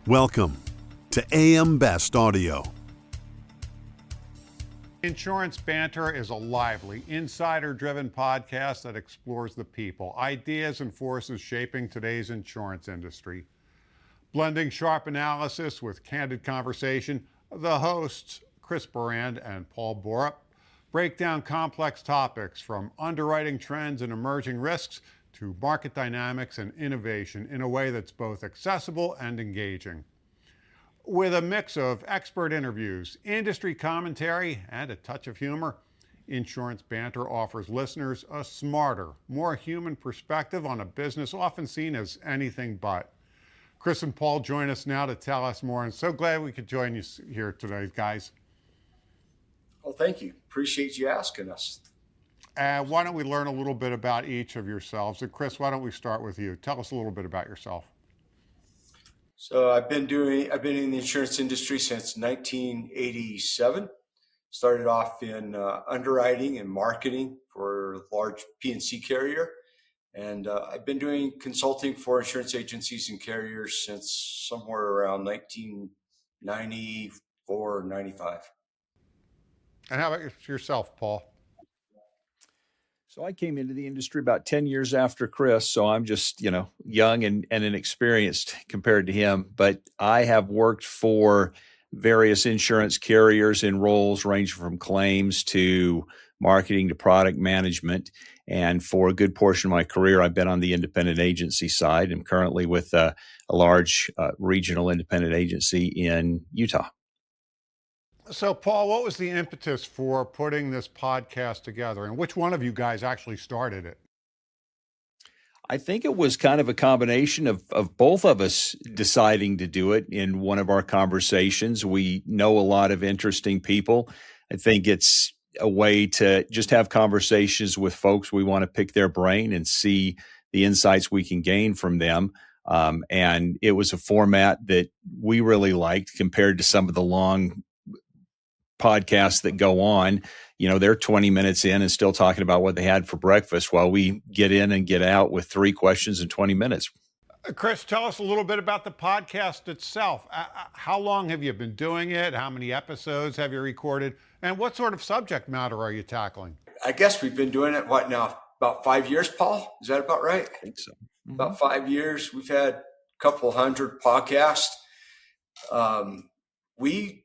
Welcome to AM Best Audio. Insurance Banter is a lively, insider-driven podcast that explores the people, ideas, and forces shaping today's insurance industry. Blending sharp analysis with candid conversation, the hosts, Chris Burand and Paul Borup, break down complex topics from underwriting trends and emerging risks to market dynamics and innovation in a way that's both accessible and engaging. With a mix of expert interviews, industry commentary, and a touch of humor, Insurance Banter offers listeners a smarter, more human perspective on a business often seen as anything but. Chris and Paul join us now to tell us more, and so glad we could join you here today, guys. Well, thank you. Appreciate you asking us. Why don't we learn a little bit about each of yourselves? And Chris, why don't we start with you? Tell us a little bit about yourself. So I've been in the insurance industry since 1987. Started off in underwriting and marketing for a large P&C carrier. And I've been doing consulting for insurance agencies and carriers since somewhere around 1994, 95. And how about yourself, Paul? So I came into the industry about 10 years after Chris. So I'm just, young and inexperienced compared to him. But I have worked for various insurance carriers in roles ranging from claims to marketing to product management. And for a good portion of my career, I've been on the independent agency side. I'm currently with a large regional independent agency in Utah. So, Paul, what was the impetus for putting this podcast together, and which one of you guys actually started it? I think it was kind of a combination of both of us deciding to do it in one of our conversations. We know a lot of interesting people. I think it's a way to just have conversations with folks. We want to pick their brain and see the insights we can gain from them. And it was a format that we really liked compared to some of the long podcasts that go on. They're 20 minutes in and still talking about what they had for breakfast while we get in and get out with 3 questions in 20 minutes. Chris, tell us a little bit about the podcast itself. How long have you been doing it? How many episodes have you recorded? And what sort of subject matter are you tackling? I guess we've been doing it, about 5 years, Paul? Is that about right? I think so. Mm-hmm. About 5 years. We've had a couple hundred podcasts. We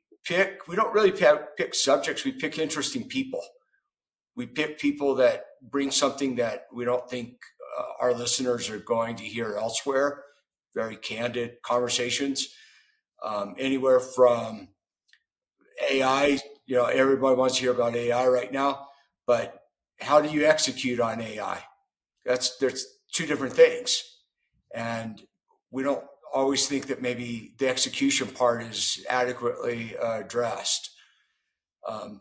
don't really pick subjects. We pick interesting people. We pick people that bring something that we don't think our listeners are going to hear elsewhere. Very candid conversations. Anywhere from AI, everybody wants to hear about AI right now, but how do you execute on AI? There's 2 different things. And we don't always think that maybe the execution part is adequately addressed.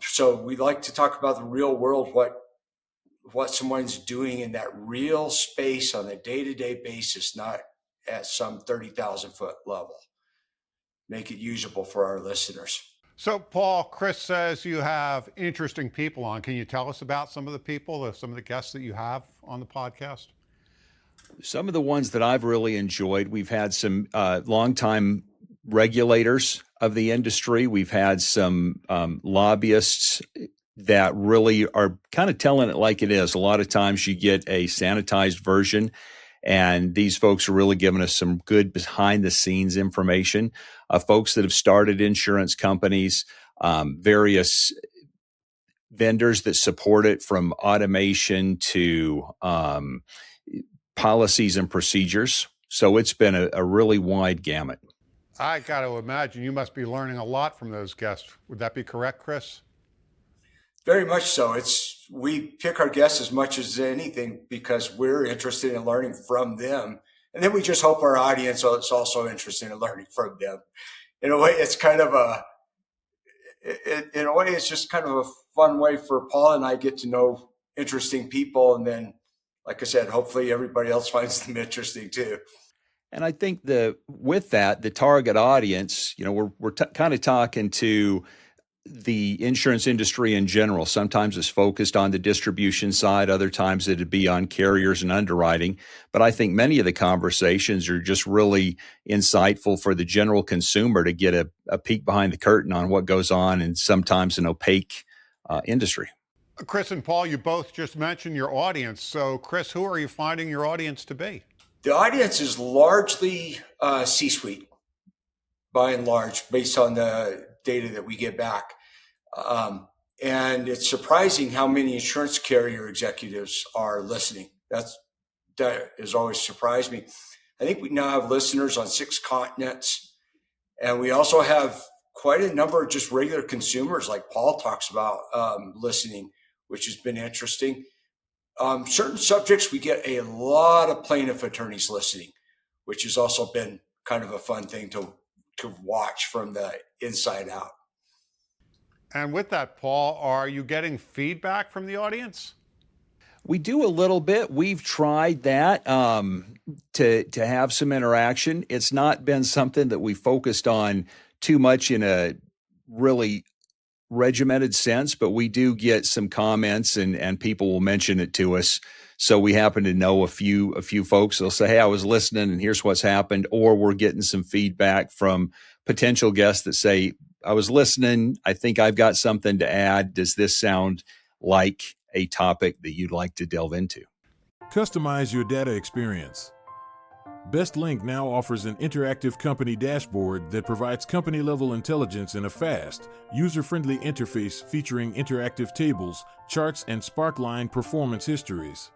So we like to talk about the real world, what someone's doing in that real space on a day-to-day basis, not at some 30,000 foot level. Make it usable for our listeners. So, Paul, Chris says you have interesting people on. Can you tell us about some of the people, some of the guests that you have on the podcast? Some of the ones that I've really enjoyed, we've had some longtime regulators of the industry. We've had some lobbyists that really are kind of telling it like it is. A lot of times you get a sanitized version, and these folks are really giving us some good behind-the-scenes information. Folks that have started insurance companies, various vendors that support it, from automation to policies and procedures. So it's been a really wide gamut. I got to imagine you must be learning a lot from those guests. Would that be correct, Chris? Very much so. We pick our guests as much as anything because we're interested in learning from them. And then we just hope our audience is also interested in learning from them. In a way, it's just kind of a fun way for Paul and I get to know interesting people. And then, like I said, hopefully everybody else finds them interesting too. And I think with that, the target audience, we're kind of talking to the insurance industry in general. Sometimes it's focused on the distribution side, other times it'd be on carriers and underwriting. But I think many of the conversations are just really insightful for the general consumer to get a peek behind the curtain on what goes on in sometimes an opaque industry. Chris and Paul, you both just mentioned your audience. So, Chris, who are you finding your audience to be? The audience is largely C-suite, by and large, based on the data that we get back. And it's surprising how many insurance carrier executives are listening. That has always surprised me. I think we now have listeners on 6 continents, and we also have quite a number of just regular consumers, like Paul talks about, listening, which has been interesting. Certain subjects, we get a lot of plaintiff attorneys listening, which has also been kind of a fun thing to watch from the inside out. And with that, Paul, are you getting feedback from the audience? We do a little bit. We've tried that to have some interaction. It's not been something that we focused on too much in a really regimented sense, but we do get some comments and people will mention it to us. So we happen to know a few folks. They'll say, "Hey, I was listening and here's what's happened," or we're getting some feedback from potential guests that say, "I was listening. I think I've got something to add. Does this sound like a topic that you'd like to delve into?" Customize your data experience. BestLink now offers an interactive company dashboard that provides company-level intelligence in a fast, user-friendly interface featuring interactive tables, charts, and Sparkline performance histories.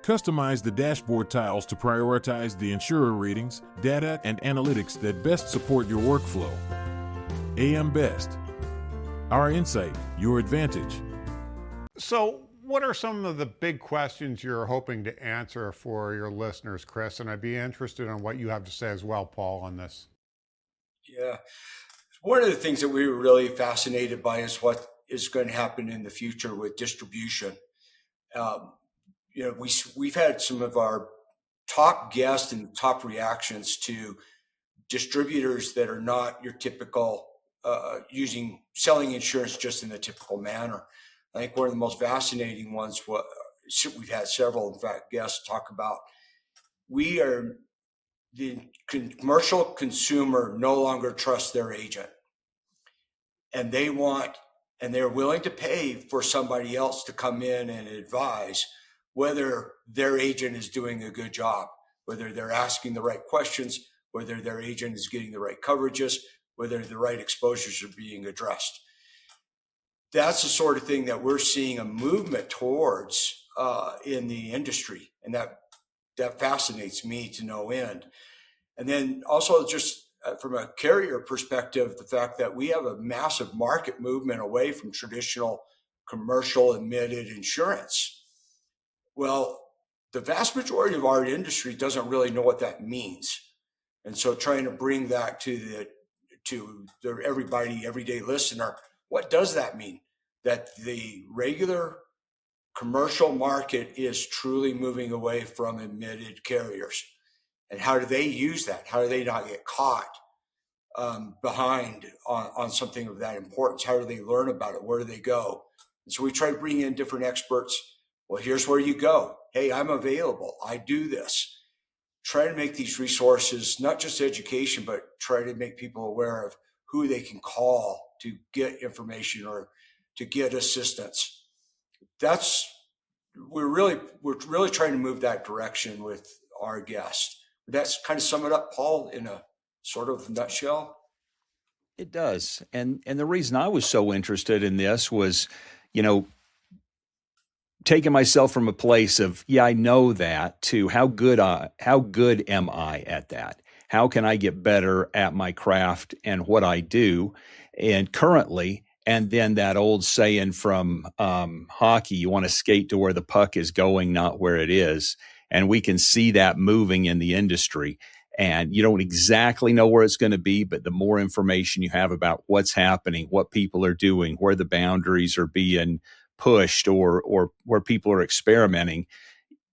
Customize the dashboard tiles to prioritize the insurer ratings, data, and analytics that best support your workflow. AM Best. Our insight, your advantage. So, what are some of the big questions you're hoping to answer for your listeners, Chris? And I'd be interested in what you have to say as well, Paul, on this. Yeah. One of the things that we were really fascinated by is what is going to happen in the future with distribution. We've had some of our top guests and top reactions to distributors that are not your typical selling insurance just in the typical manner. I think one of the most fascinating ones, we've had several, in fact, guests talk about, the commercial consumer no longer trusts their agent, and they're willing to pay for somebody else to come in and advise whether their agent is doing a good job, whether they're asking the right questions, whether their agent is getting the right coverages, whether the right exposures are being addressed. That's the sort of thing that we're seeing a movement towards in the industry, and that fascinates me to no end. And then also just from a carrier perspective, the fact that we have a massive market movement away from traditional commercial admitted insurance. Well, the vast majority of our industry doesn't really know what that means. And so trying to bring that to everybody, everyday listener, what does that mean? That the regular commercial market is truly moving away from admitted carriers. And how do they use that? How do they not get caught behind on something of that importance? How do they learn about it? Where do they go? And so we try to bring in different experts. Well, here's where you go. Hey, I'm available. I do this. Try to make these resources, not just education, but try to make people aware of who they can call to get information or to get assistance. We're really trying to move that direction with our guests. That's kind of sum it up, Paul, in a sort of nutshell. It does. And the reason I was so interested in this was, taking myself from a place of, I know that, to how good am I at that? How can I get better at my craft and what I do? And currently, and then that old saying from hockey, you want to skate to where the puck is going, not where it is. And we can see that moving in the industry. And you don't exactly know where it's going to be, but the more information you have about what's happening, what people are doing, where the boundaries are being pushed or where people are experimenting,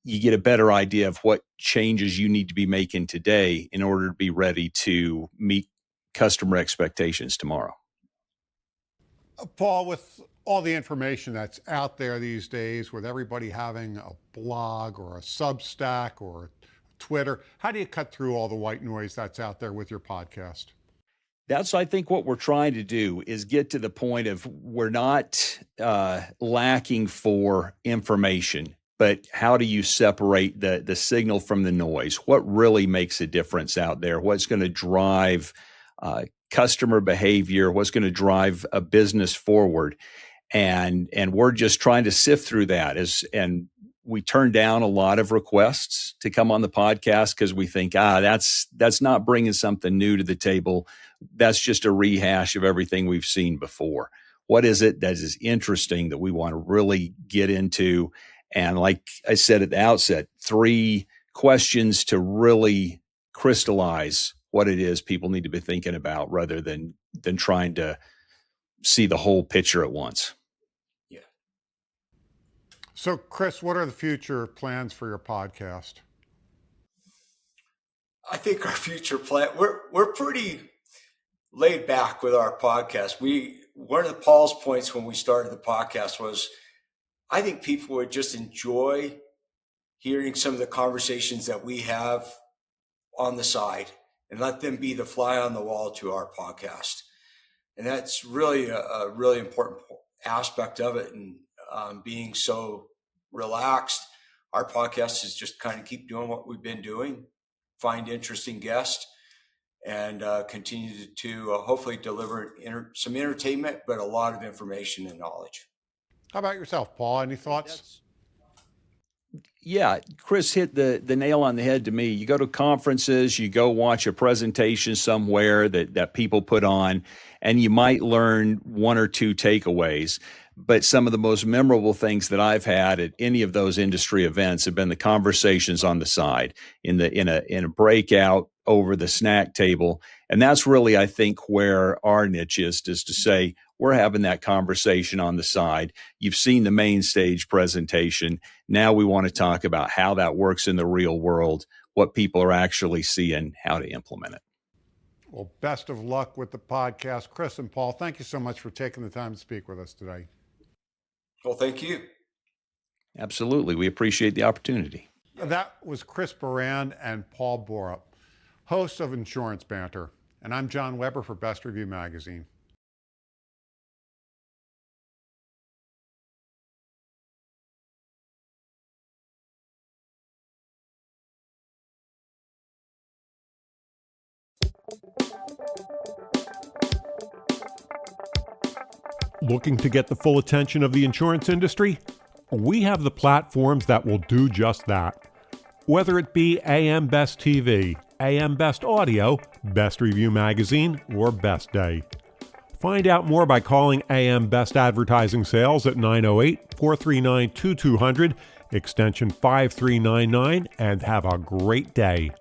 you get a better idea of what changes you need to be making today in order to be ready to meet customer expectations tomorrow. Paul, with all the information that's out there these days, with everybody having a blog or a Substack or Twitter, how do you cut through all the white noise that's out there with your podcast? That's, I think, what we're trying to do is get to the point of we're not lacking for information, but how do you separate the signal from the noise? What really makes a difference out there? What's going to drive customer behavior? What's going to drive a business forward? And we're just trying to sift through that. And we turn down a lot of requests to come on the podcast because we think, that's not bringing something new to the table. That's just a rehash of everything we've seen before. What is it that is interesting that we want to really get into? And like I said at the outset, 3 questions to really crystallize what it is people need to be thinking about rather than trying to see the whole picture at once. Yeah. So, Chris, what are the future plans for your podcast? I think our future plan, we're pretty laid back with our podcast. One of the Paul's points when we started the podcast was, I think people would just enjoy hearing some of the conversations that we have on the side and let them be the fly on the wall to our podcast. And that's really a really important aspect of it. And being so relaxed, our podcast is just kind of keep doing what we've been doing, find interesting guests, and continue to hopefully deliver some entertainment, but a lot of information and knowledge. How about yourself, Paul? Any thoughts? Yeah, Chris hit the nail on the head to me. You go to conferences, you go watch a presentation somewhere that people put on, and you might learn 1 or 2 takeaways. But some of the most memorable things that I've had at any of those industry events have been the conversations on the side, in a breakout over the snack table. And that's really, I think, where our niche is to say, we're having that conversation on the side. You've seen the main stage presentation. Now we want to talk about how that works in the real world, what people are actually seeing, how to implement it. Well, best of luck with the podcast. Chris and Paul, thank you so much for taking the time to speak with us today. Well, thank you. Absolutely. We appreciate the opportunity. That was Chris Burand and Paul Borup, hosts of Insurance Banter. And I'm John Weber for Best Review Magazine. Looking to get the full attention of the insurance industry? We have the platforms that will do just that. Whether it be AM Best TV, AM Best Audio, Best Review Magazine, or Best Day. Find out more by calling AM Best Advertising Sales at 908-439-2200, extension 5399, and have a great day.